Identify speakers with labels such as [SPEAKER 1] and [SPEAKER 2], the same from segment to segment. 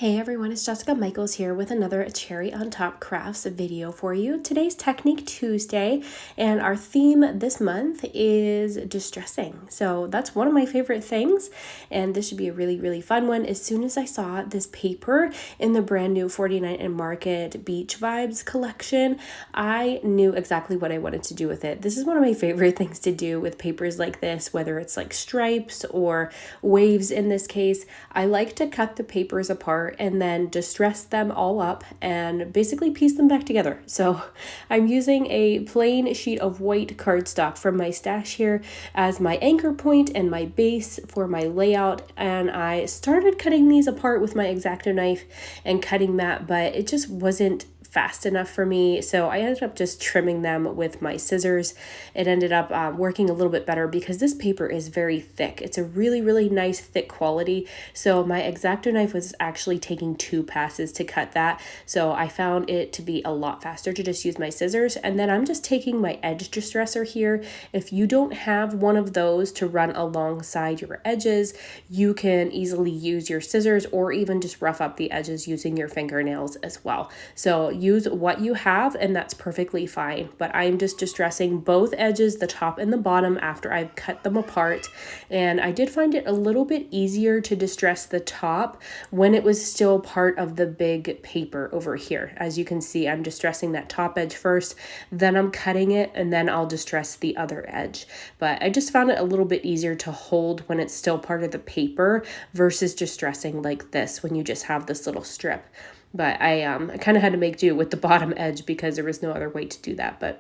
[SPEAKER 1] Hey everyone, it's Jessica Michaels here with another Cherry on Top Crafts video for you. Today's Technique Tuesday, and our theme this month is distressing. So that's one of my favorite things, and this should be a really fun one. As soon as I saw this paper in the brand new 49 and Market Beach Vibes collection, I knew exactly what I wanted to do with it. This is one of my favorite things to do with papers like this, whether it's like stripes or waves in this case. I like to cut the papers apart and then distress them all up and basically piece them back together. So I'm using a plain sheet of white cardstock from my stash here as my anchor point and my base for my layout, and I started cutting these apart with my X-Acto knife and cutting that, but it just wasn't fast enough for me, so I ended up just trimming them with my scissors. It ended up working a little bit better because this paper is very thick. It's a really nice thick quality, so my X-Acto knife was actually taking 2 passes to cut that, so I found it to be a lot faster to just use my scissors. And then I'm just taking my edge distresser here. If you don't have one of those to run alongside your edges, you can easily use your scissors or even just rough up the edges using your fingernails as well. So use what you have, and that's perfectly fine. But I'm just distressing both edges, the top and the bottom, after I've cut them apart. And I did find it a little bit easier to distress the top when it was still part of the big paper over here. As you can see, I'm distressing that top edge first, then I'm cutting it, and then I'll distress the other edge. But I just found it a little bit easier to hold when it's still part of the paper versus distressing like this when you just have this little strip. But I kind of had to make do with the bottom edge because there was no other way to do that. But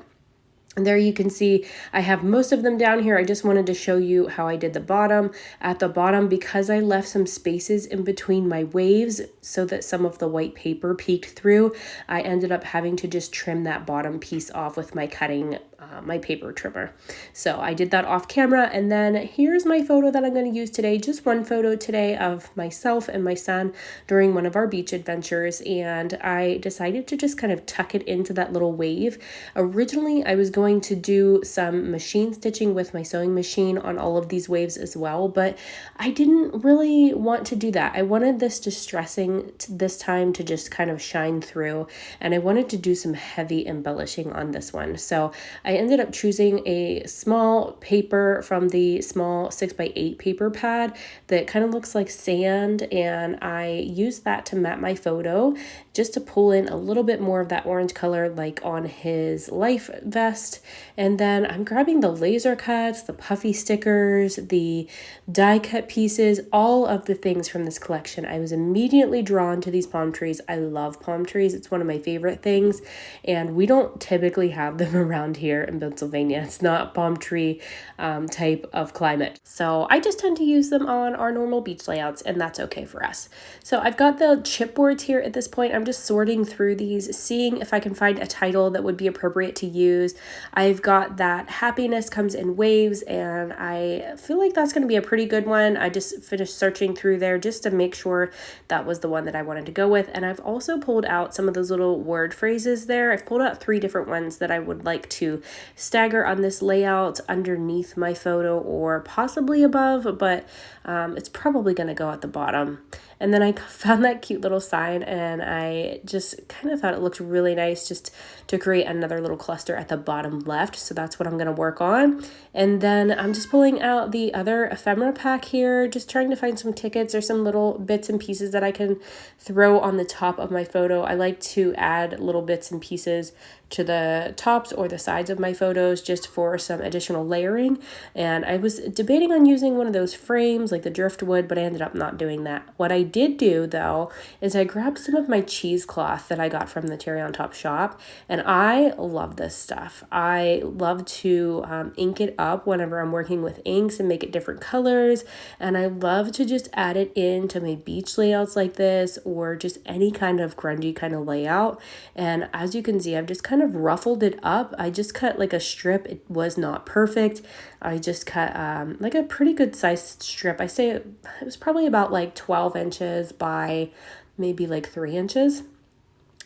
[SPEAKER 1] there you can see I have most of them down here. I just wanted to show you how I did the bottom. At the bottom, because I left some spaces in between my waves so that some of the white paper peeked through, I ended up having to just trim that bottom piece off with my cutting my paper trimmer. So I did that off camera, and then here's my photo that I'm going to use today. Just one photo today of myself and my son during one of our beach adventures, and I decided to just kind of tuck it into that little wave. Originally, I was going to do some machine stitching with my sewing machine on all of these waves as well, but I didn't really want to do that. I wanted this distressing this time to just kind of shine through, and I wanted to do some heavy embellishing on this one. So I ended up choosing a small paper from the small 6x8 paper pad that kind of looks like sand, and I used that to map my photo just to pull in a little bit more of that orange color like on his life vest. And then I'm grabbing the laser cuts, the puffy stickers, the die cut pieces, all of the things from this collection. I was immediately drawn to these palm trees. I love palm trees. It's one of my favorite things, and we don't typically have them around here in Pennsylvania. It's not palm tree type of climate. So I just tend to use them on our normal beach layouts, and that's okay for us. So I've got the chipboards here at this point. I'm just sorting through these, seeing if I can find a title that would be appropriate to use. I've got that happiness comes in waves, and I feel like that's going to be a pretty good one. I just finished searching through there just to make sure that was the one that I wanted to go with. And I've also pulled out some of those little word phrases there. I've pulled out 3 different ones that I would like to stagger on this layout underneath my photo or possibly above, but it's probably going to go at the bottom. And then I found that cute little sign, and I just kind of thought it looked really nice just to create another little cluster at the bottom left. So that's what I'm going to work on. And then I'm just pulling out the other ephemera pack here, just trying to find some tickets or some little bits and pieces that I can throw on the top of my photo. I like to add little bits and pieces to the tops or the sides of my photos just for some additional layering. And I was debating on using one of those frames like the driftwood, but I ended up not doing that. What I did do though is I grabbed some of my cheesecloth that I got from the Cherry on Top shop, and I love this stuff. I love to ink it up whenever I'm working with inks and make it different colors, and I love to just add it into my beach layouts like this or just any kind of grungy kind of layout. And as you can see, I've just kind of ruffled it up. I just cut like a strip. It was not perfect. I just cut like a pretty good sized strip. I say it was probably about like 12 inches by maybe like 3 inches.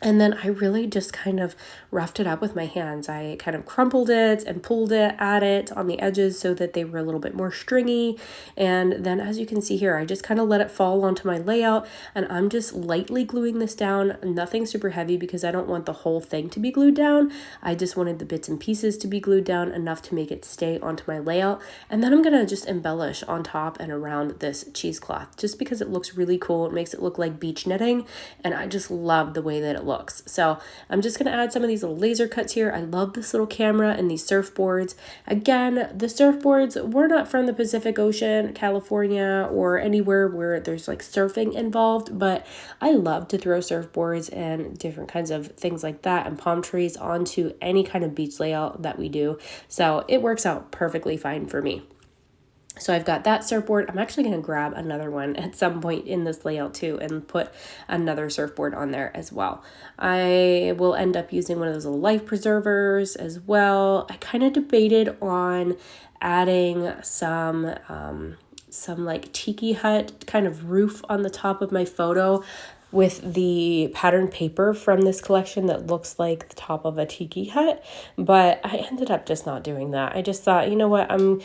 [SPEAKER 1] And then I really just kind of roughed it up with my hands. I kind of crumpled it and pulled it at it on the edges so that they were a little bit more stringy. And then as you can see here, I just kind of let it fall onto my layout, and I'm just lightly gluing this down. Nothing super heavy because I don't want the whole thing to be glued down. I just wanted the bits and pieces to be glued down enough to make it stay onto my layout. And then I'm going to just embellish on top and around this cheesecloth just because it looks really cool. It makes it look like beach knitting, and I just love the way that it looks. So I'm just going to add some of these little laser cuts here. I love this little camera and these surfboards. Again, the surfboards were not from the Pacific Ocean, California, or anywhere where there's like surfing involved, but I love to throw surfboards and different kinds of things like that and palm trees onto any kind of beach layout that we do. So it works out perfectly fine for me. So I've got that surfboard. I'm actually going to grab another one at some point in this layout too and put another surfboard on there as well. I will end up using one of those little life preservers as well. I kind of debated on adding some like tiki hut kind of roof on the top of my photo with the pattern paper from this collection that looks like the top of a tiki hut, but I ended up just not doing that. I just thought, you know what, I'm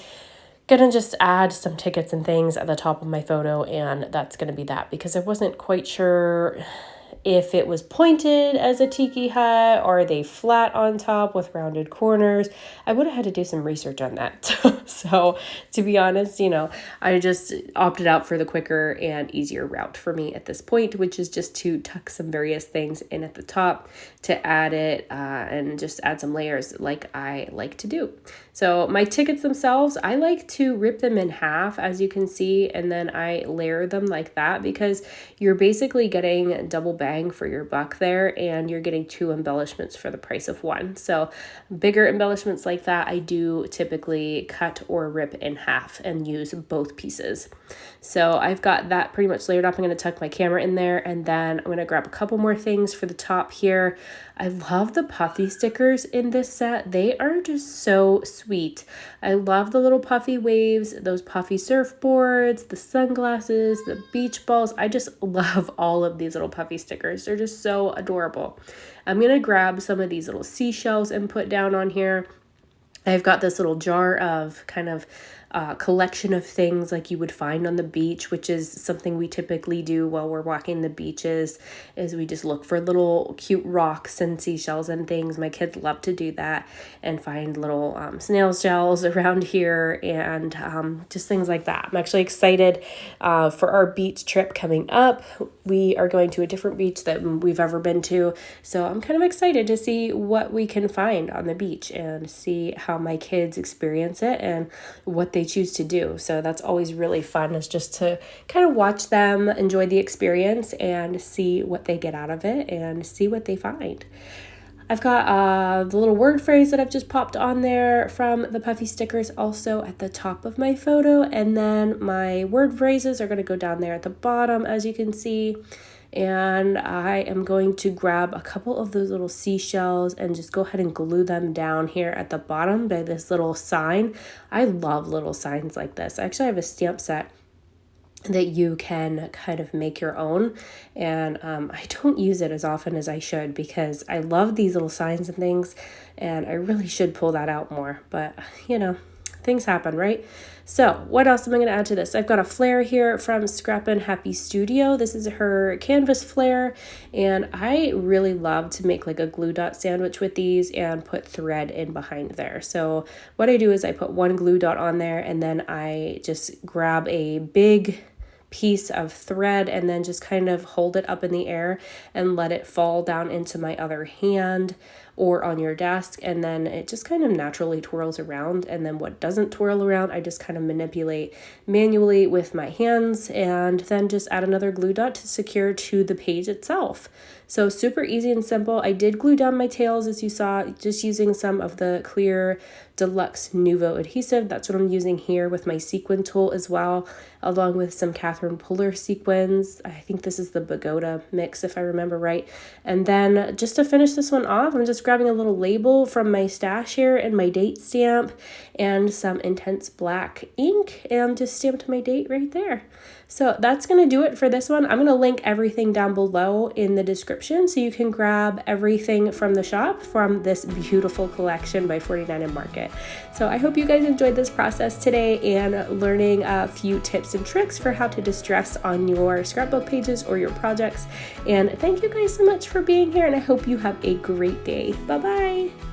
[SPEAKER 1] gonna just add some tickets and things at the top of my photo, and that's gonna be that, because I wasn't quite sure if it was pointed as a tiki hut or are they flat on top with rounded corners. I would have had to do some research on that. So to be honest, I just opted out for the quicker and easier route for me at this point, which is just to tuck some various things in at the top to add it and just add some layers like I like to do. So my tickets themselves, I like to rip them in half, as you can see, and then I layer them like that because you're basically getting double bang for your buck there, and you're getting 2 embellishments for the price of 1. So bigger embellishments like that, I do typically cut or rip in half and use both pieces. So I've got that pretty much layered up. I'm going to tuck my camera in there, and then I'm going to grab a couple more things for the top here. I love the puffy stickers in this set. They are just so sweet. I love the little puffy waves, those puffy surfboards, the sunglasses, the beach balls. I just love all of these little puffy stickers. They're just so adorable. I'm going to grab some of these little seashells and put down on here. I've got this little jar of kind of collection of things like you would find on the beach, which is something we typically do while we're walking the beaches, is we just look for little cute rocks and seashells and things. My kids love to do that and find little snail shells around here and just things like that. I'm actually excited for our beach trip coming up. We are going to a different beach than we've ever been to, so I'm kind of excited to see what we can find on the beach and see how my kids experience it and what they choose to do. So that's always really fun, is just to kind of watch them enjoy the experience and see what they get out of it and see what they find. I've got the little word phrase that I've just popped on there from the puffy stickers also at the top of my photo, and then my word phrases are going to go down there at the bottom, as you can see. And I am going to grab a couple of those little seashells and just go ahead and glue them down here at the bottom by this little sign. I love little signs like this. I actually have a stamp set that you can kind of make your own, and I don't use it as often as I should because I love these little signs and things, and I really should pull that out more, but things happen, right? So what else am I going to add to this? I've got a flare here from Scrapbook Happy Studio. This is her canvas flare, and I really love to make like a glue dot sandwich with these and put thread in behind there. So what I do is I put one glue dot on there, and then I just grab a big piece of thread and then just kind of hold it up in the air and let it fall down into my other hand or on your desk, and then it just kind of naturally twirls around. And then what doesn't twirl around, I just kind of manipulate manually with my hands, and then just add another glue dot to secure to the page itself. So super easy and simple. I did glue down my tails, as you saw, just using some of the clear Deluxe Nouveau adhesive. That's what I'm using here with my sequin tool as well, along with some Catherine Puller sequins. I think this is the Pagoda mix, if I remember right. And then just to finish this one off, I'm just grabbing a little label from my stash here and my date stamp and some intense black ink and just stamped my date right there. So that's going to do it for this one. I'm going to link everything down below in the description so you can grab everything from the shop from this beautiful collection by 49 & Market. So I hope you guys enjoyed this process today and learning a few tips and tricks for how to distress on your scrapbook pages or your projects. And thank you guys so much for being here, and I hope you have a great day. Bye-bye.